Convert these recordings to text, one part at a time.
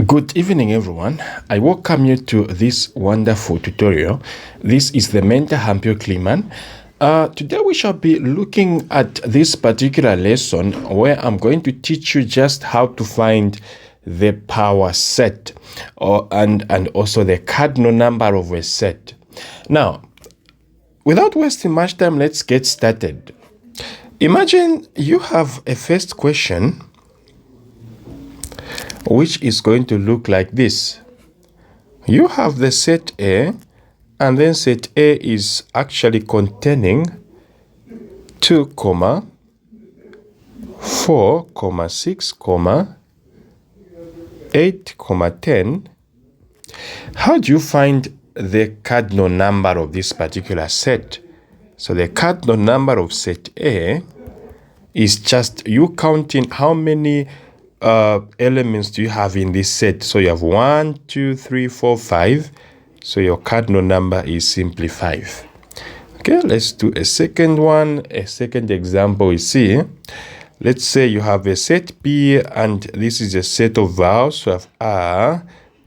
Good evening, everyone. I welcome you to this wonderful tutorial. This is the mentor Hampio Kliman. Today we shall be looking at this particular lesson where I'm going to teach you just how to find the power set and also the cardinal number of a set. Now, without wasting much time, let's get started. Imagine you have a first question which is going to look like this. You have the set A, and then set A is actually containing 2, 4, 6, 8, 10. How do you find the cardinal number of this particular set? So the cardinal number of set A is just you counting how many elements do you have in this set. So you have 1, 2, 3, 4, 5. So your cardinal number is simply 5. Okay, let's do a second one. A second example we see. Let's say you have a set B, and this is a set of vowels. So you have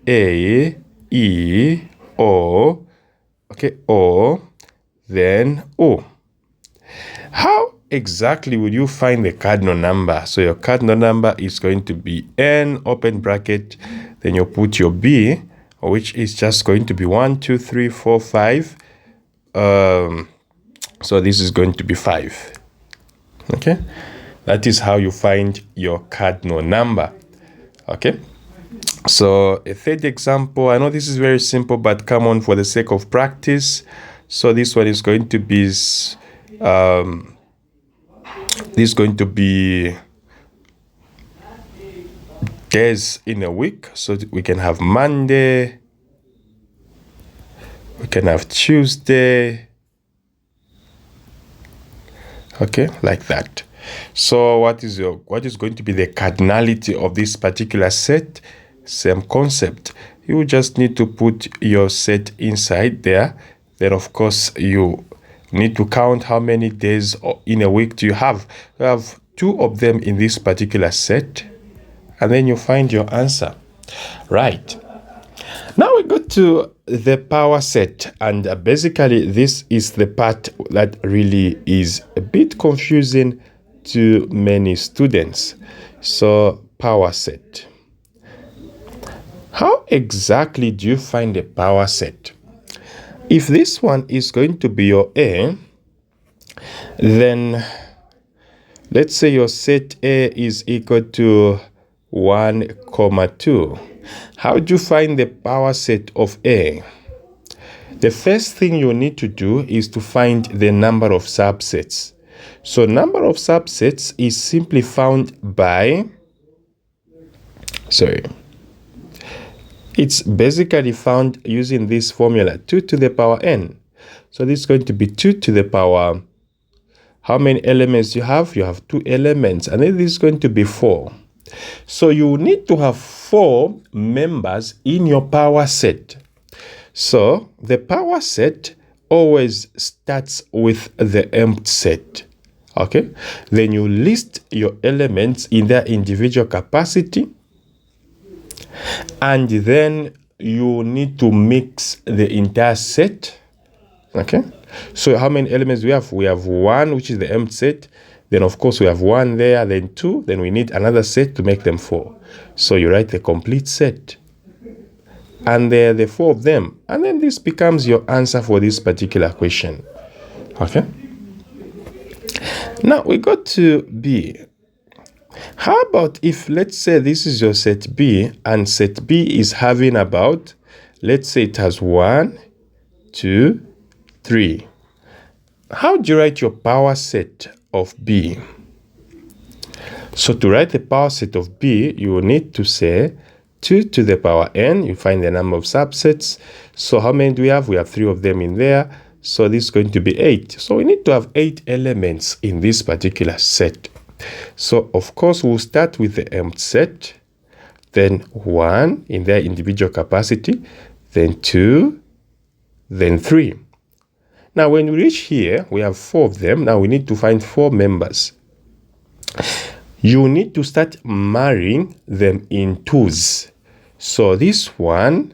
A, A, E, O. Okay, O, then O. How exactly would you find the cardinal number? So your cardinal number is going to be N, open bracket, then you put your B, which is just going to be 1, 2, 3, 4, 5. So this is going to be 5. Okay, that is how you find your cardinal number. Okay, so a third example. I know this is very simple, but come on, for the sake of practice. So this one is going to be days in a week. So we can have Monday, we can have Tuesday. Okay, like that. So what is going to be the cardinality of this particular set? Same concept. You just need to put your set inside there. Then of course you need to count how many days in a week do you have. You have 2 of them in this particular set, and then you find your answer. Right. Now we go to the power set, and basically this is the part that really is a bit confusing to many students. So power set. How exactly do you find a power set? If this one is going to be your A, then let's say your set A is equal to 1, 2. How do you find the power set of A? The first thing you need to do is to find the number of subsets. So number of subsets is simply found by, it's basically found using this formula, 2 to the power n. So this is going to be 2 to the power, how many elements you have? You have 2 elements, and then this is going to be 4. So you need to have 4 members in your power set. So the power set always starts with the empty set. Okay, then you list your elements in their individual capacity, and then you need to mix the entire set. Okay, so how many elements do we have? We have 1, which is the empty set. Then of course we have 1 there, then 2, then we need another set to make them 4. So you write the complete set, and there are the 4 of them, and then this becomes your answer for this particular question. Okay, now we go to B. How about if, let's say this is your set B, and set B is having about, let's say it has 1, 2, 3. How do you write your power set of B? So to write the power set of B, you will need to say 2 to the power n. You find the number of subsets. So how many do we have? We have 3 of them in there. So this is going to be 8. So we need to have 8 elements in this particular set. So of course we'll start with the empty set, then 1 in their individual capacity, then 2, then 3. Now when we reach here, we have 4 of them. Now we need to find 4 members. You need to start marrying them in twos. So this one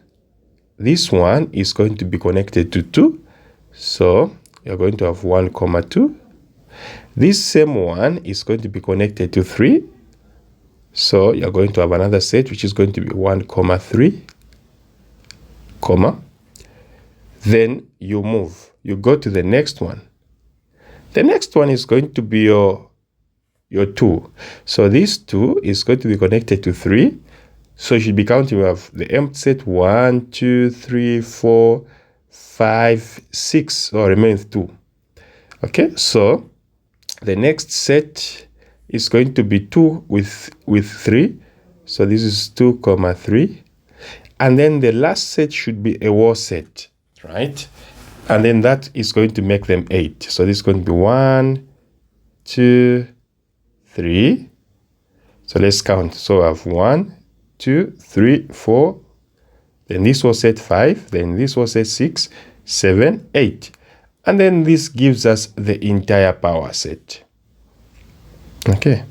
is going to be connected to 2. So you're going to have 1, 2. This same one is going to be connected to 3. So you're going to have another set which is going to be 1, 3, comma. Then you move. You go to the next one. The next one is going to be your 2. So this 2 is going to be connected to 3. So you should be counting. We have the empty set 1, 2, 3, 4, 5, 6. So remains 2. Okay, so the next set is going to be 2 with 3. So this is 2, 3. And then the last set should be a wall set, right? And then that is going to make them 8. So this is going to be 1, 2, 3. So let's count. So I have 1, 2, 3, 4. Then this was set 5. Then this was set 6, 7, 8. And then this gives us the entire power set. Okay.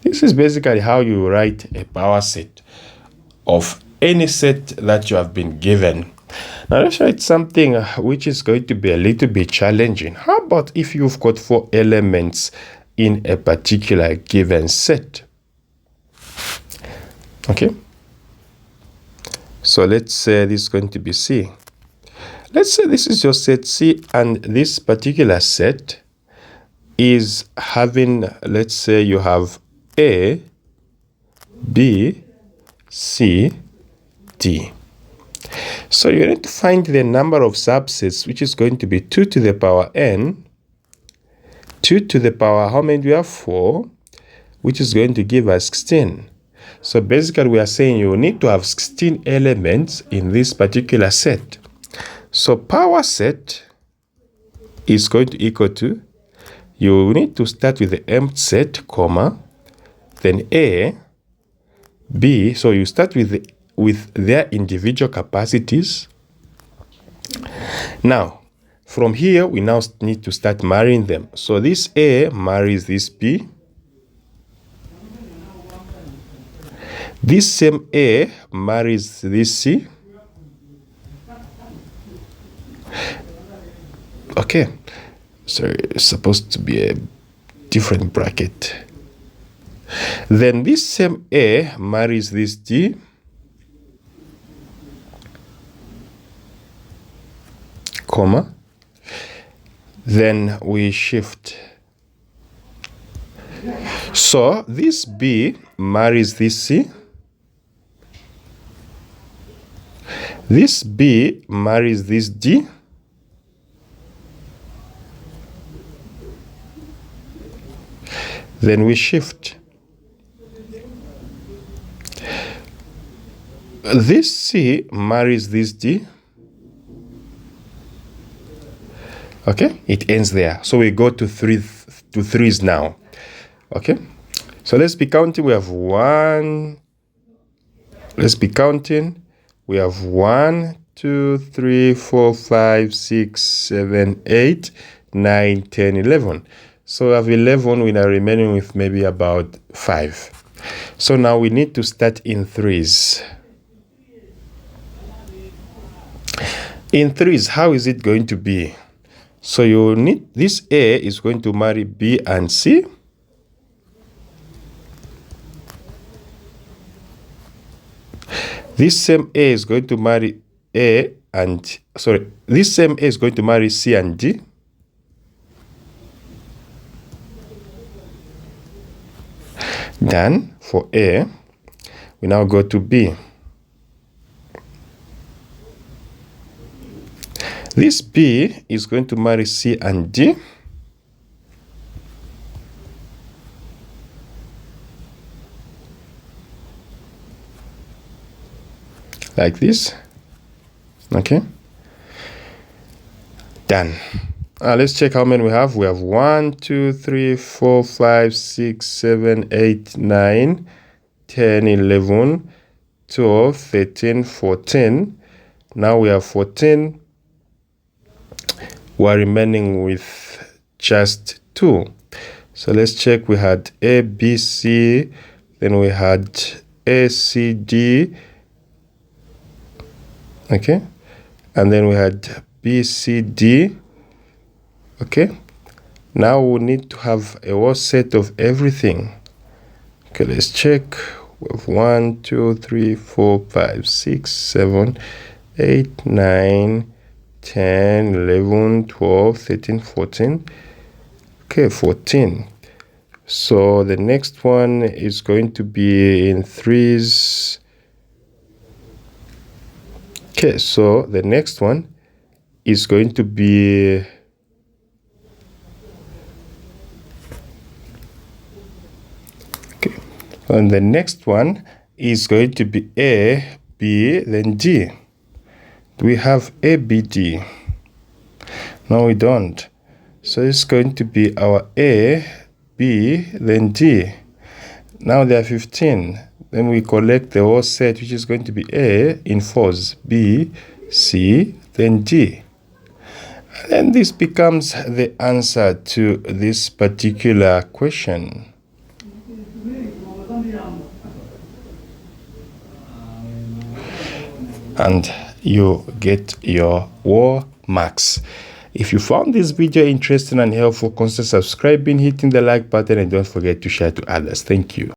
This is basically how you write a power set of any set that you have been given. Now let's write something which is going to be a little bit challenging. How about if you've got 4 elements in a particular given set? Okay. So let's say this is going to be C. Let's say this is your set C, and this particular set is having, let's say you have A, B, C, D. So you need to find the number of subsets, which is going to be 2 to the power n, 2 to the power, how many do we have? 4, which is going to give us 16. So basically we are saying you need to have 16 elements in this particular set. So power set is going to equal to, you need to start with the empty set, comma, then A, B, so you start with their individual capacities. Now, from here, we now need to start marrying them. So this A marries this B. This same A marries this C. Okay, so it's supposed to be a different bracket. Then this same A marries this D. Comma. Then we shift. So this B marries this C. This B marries this D. Then we shift. This C marries this D. Okay, it ends there. So we go to threes now. Okay, so let's be counting. We have 1. Let's be counting. We have 1, 2, 3, 4, 5, 6, 7, 8, 9, 10, 11. So we have 11. We are remaining with maybe about 5. So now we need to start in threes. In threes, how is it going to be? So you need, this A is going to marry B and C. This same A is going to marry A and, sorry, this same A is going to marry C and D. Then for A, we now go to B. This B is going to marry C and D. Like this. Okay. Done. Let's check how many we have. We have 1, 2, 3, 4, 5, 6, 7, 8, 9, 10, 11, 12, 13, 14. Now we have 14. We're remaining with just 2. So let's check. We had A, B, C. Then we had A, C, D. Okay, and then we had B, C, D. Okay, now we need to have a whole set of everything. Okay, let's check. We have 1, 2, 3, 4, 5, 6, 7, 8, 9, 10, 11, 12, 13, 14. Okay, 14. So the next one is going to be in threes. Okay, so the next one is going to be and the next one is going to be A, B, then D. Do we have A, B, D? No, we don't. So it's going to be our A, B, then D. Now there are 15. Then we collect the whole set, which is going to be A in fours, B, C, then D. And then this becomes the answer to this particular question. And you get your war marks. If you found this video interesting and helpful, consider subscribing, hitting the like button, and don't forget to share to others. Thank you.